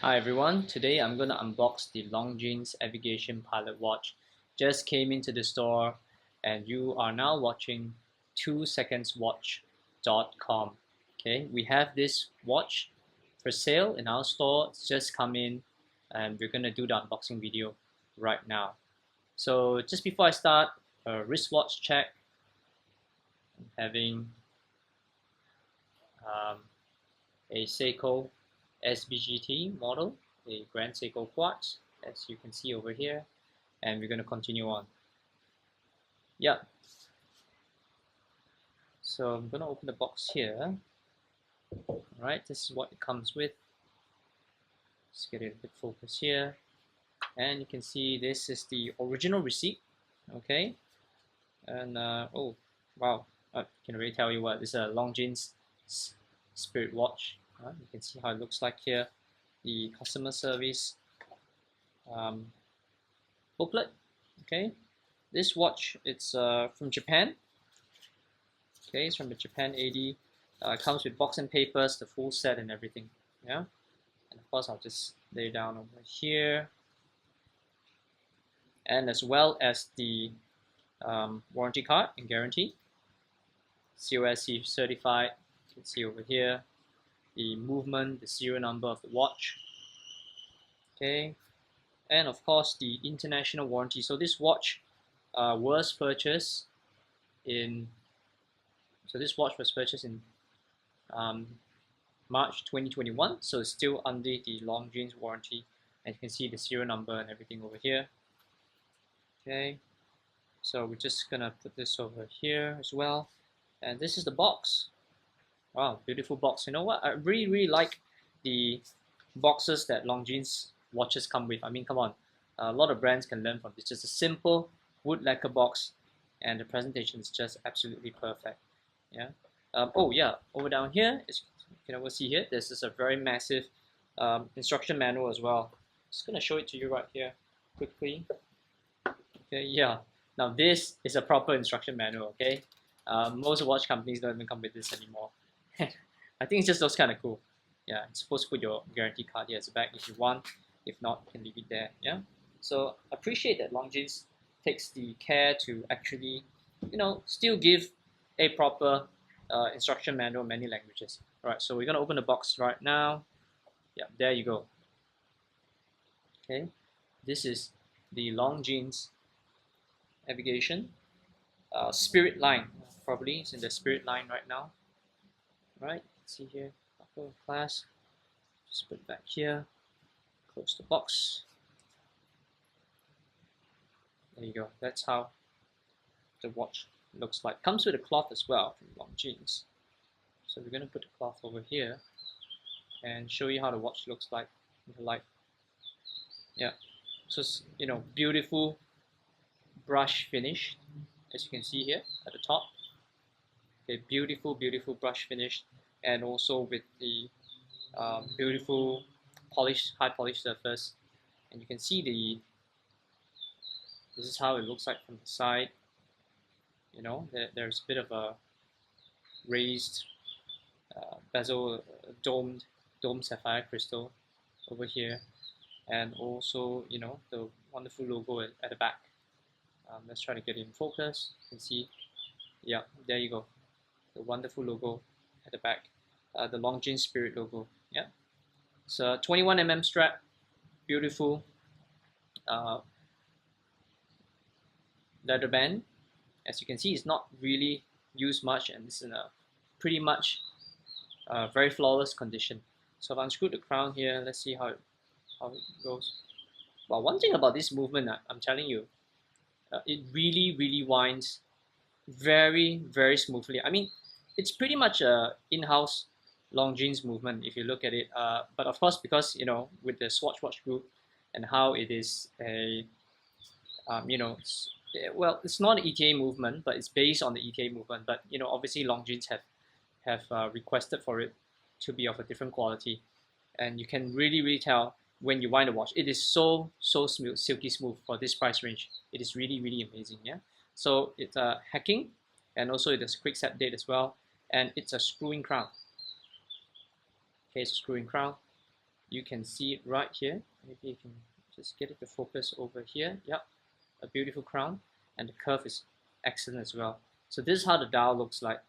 Hi everyone, today I'm going to unbox the Longines Avigation Pilot Watch. Just came into the store and you are now watching TwoSecondsWatch.com. Okay, we have this watch for sale in our store. It's just come in and we're going to do the unboxing video right now. So just before I start, a wristwatch check. I'm having a Seiko SBGT model, a Grand Seiko Quartz, as you can see over here, and we're going to continue on. Yeah. So I'm going to open the box here. Alright, this is what it comes with. Let's get it a bit focused here. And you can see this is the original receipt. Okay. And oh, wow. I can already tell you what this is a Longines Spirit watch. You can see how it looks like here. The customer service booklet. Okay, this watch, it's from Japan. Okay, it's from the Japan AD. Comes with box and papers, the full set and everything. Yeah, and of course I'll just lay it down over here, and as well as the warranty card and guarantee, COSC certified. You can see over here the movement, the serial number of the watch. Okay, and of course the international warranty. So this watch was purchased in March 2021, so it's still under the Longines warranty, and you can see the serial number and everything over here. Okay, so we're just gonna put this over here as well, and this is the box. Wow, beautiful box. You know what, I really like the boxes that Longines watches come with. I mean, come on, a lot of brands can learn from this. Just a simple wood lacquer box, and the presentation is just absolutely perfect. Yeah. Oh yeah, over down here, as you can always see here, this is a very massive instruction manual as well. Just gonna show it to you right here quickly. Okay, yeah. Now this is a proper instruction manual. Okay, most watch companies don't even come with this anymore. I think it's just those kind of cool. Yeah, it's supposed to put your guarantee card here as a back if you want. If not, you can leave it there. Yeah. So appreciate that Longines takes the care to actually, still give a proper instruction manual in many languages. All right. So we're gonna open the box right now. Yeah, there you go. Okay. This is the Longines Avigation Spirit line. Probably it's in the Spirit line right now. Right. See here, upper class. Just put it back here. Close the box. There you go. That's how the watch looks like. Comes with a cloth as well from Longines. So we're going to put the cloth over here and show you how the watch looks like in the light. Yeah. So it's, beautiful brush finish, as you can see here at the top. Okay, beautiful brush finish, and also with the beautiful high polished surface. And you can see this is how it looks like from the side. There's a bit of a raised bezel, domed sapphire crystal over here, and also the wonderful logo at the back. Let's try to get it in focus. You can see, yeah, there you go, the wonderful logo at the back, the Longines Spirit logo. Yeah, it's a 21mm strap, beautiful leather band. As you can see, it's not really used much, and it's in a pretty much very flawless condition. So if I unscrew the crown here, let's see how it goes. Well, one thing about this movement, I'm telling you, it really winds very smoothly. I mean, it's pretty much a in-house Longines movement if you look at it. But of course, because with the Swatch Watch Group and how it is a it's not an ETA movement, but it's based on the ETA movement. But obviously Longines have requested for it to be of a different quality, and you can really tell when you wind the watch. It is so smooth, silky smooth for this price range. It is really amazing. Yeah. So it's hacking, and also it has quick set date as well, and it's a screw-in crown. Okay, it's a screw-in crown. you can see it right here. Maybe you can just get it to focus over here. Yep, a beautiful crown, and the curve is excellent as well. So this is how the dial looks like.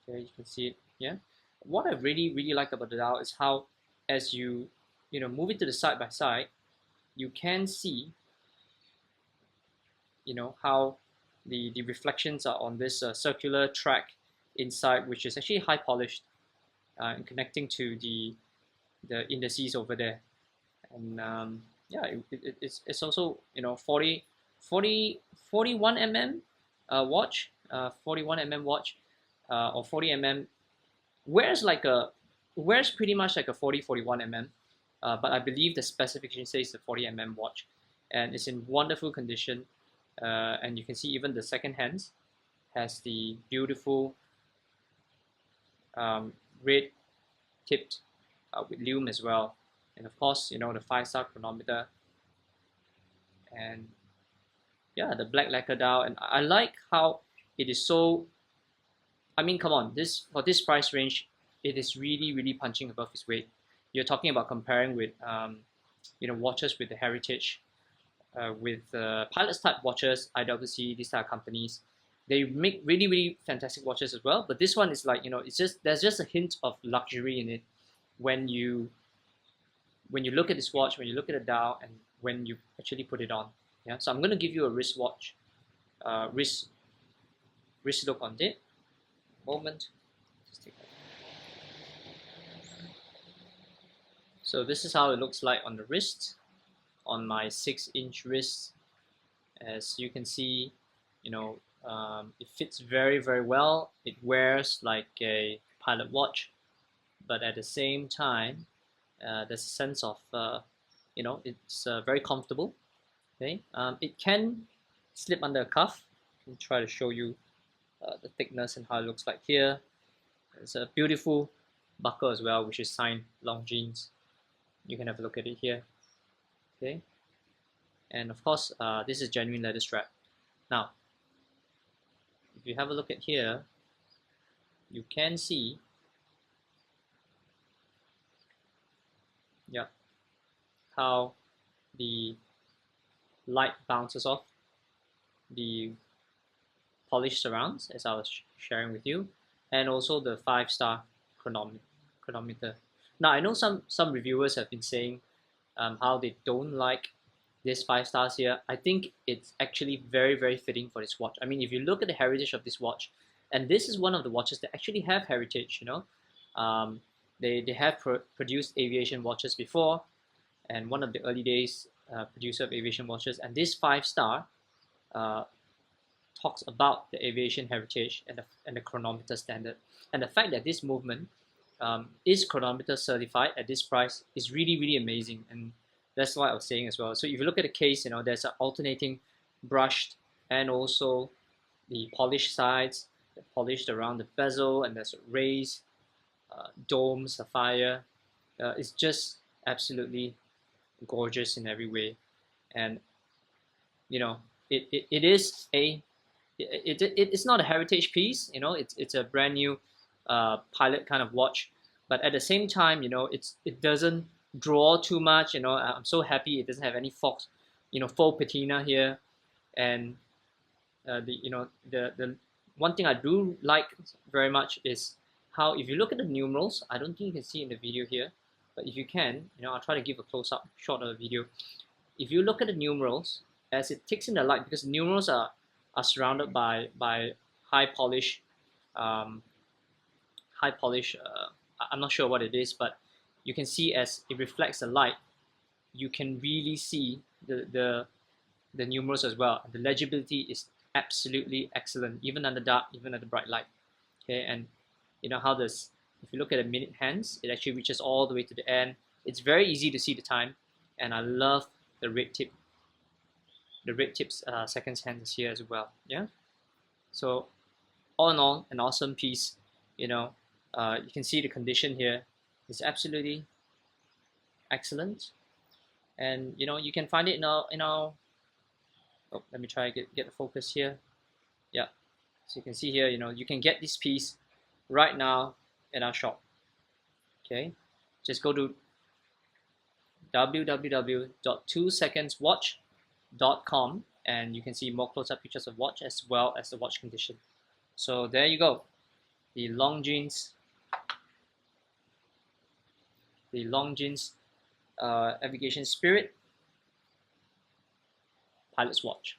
Okay, you can see it. Yeah. What I really like about the dial is how, as you move it to the side by side, you can see how the reflections are on this circular track inside, which is actually high polished and connecting to the indices over there. And yeah, it's also 41 mm watch, 41 mm watch, or 40 mm, wears pretty much like a 41 mm, but I believe the specification says the 40 mm watch, and it's in wonderful condition. And you can see even the second hands has the beautiful red tipped with lume as well, and of course the 5-star chronometer, and yeah, the black lacquer dial. And I like how it is so, I mean, come on, for this price range, it is really punching above its weight. You're talking about comparing with watches with the heritage, with Pilot's type watches, IWC, these type of companies. They make really fantastic watches as well. But this one is like, there's just a hint of luxury in it when you look at this watch, when you look at the dial, and when you actually put it on. Yeah. So I'm going to give you a wristwatch, wrist look on it. Moment. So this is how it looks like on the wrist, on my 6-inch wrist. As you can see, it fits very well. It wears like a pilot watch, but at the same time, there's a sense of it's very comfortable. Okay, it can slip under a cuff. Let me try to show you the thickness and how it looks like here. It's a beautiful buckle as well, which is signed Longines. You can have a look at it here. Okay, and of course, this is genuine leather strap. Now, if you have a look at here, you can see, yeah, how the light bounces off the polished surrounds, as I was sharing with you, and also the 5-star chronometer. Now, I know some reviewers have been saying how they don't like this 5 stars here. I think it's actually very fitting for this watch. I mean, if you look at the heritage of this watch, and this is one of the watches that actually have heritage, they have produced aviation watches before, and one of the early days producer of aviation watches, and this 5-star talks about the aviation heritage and the chronometer standard, and the fact that this movement is chronometer certified at this price is really amazing. And that's what I was saying as well. So if you look at the case, there's an alternating brushed and also the polished sides, polished around the bezel, and there's a raised dome sapphire. It's just absolutely gorgeous in every way. And it is it's not a heritage piece. It's a brand new pilot kind of watch, but at the same time, it doesn't draw too much. I'm so happy it doesn't have any faux patina here. And the one thing I do like very much is how, if you look at the numerals, I don't think you can see in the video here, but if you can, I'll try to give a close-up shot of the video. If you look at the numerals, as it takes in the light, because the numerals are surrounded by high polish, I'm not sure what it is, but you can see as it reflects the light, you can really see the numerals as well. The legibility is absolutely excellent, even under dark, even at the bright light. Okay, and how this, if you look at the minute hands, it actually reaches all the way to the end. It's very easy to see the time, and I love the red tip. The red tips seconds hands here as well. Yeah. So all in all, an awesome piece. You can see the condition here is absolutely excellent, and you can find it in our. Oh, let me try to get the focus here. Yeah. So you can see here, you can get this piece right now in our shop. Okay. Just go to www.TwoSecondsWatch.com, and you can see more close-up pictures of watch as well as the watch condition. So there you go, the Longines Avigation Spirit pilot's watch.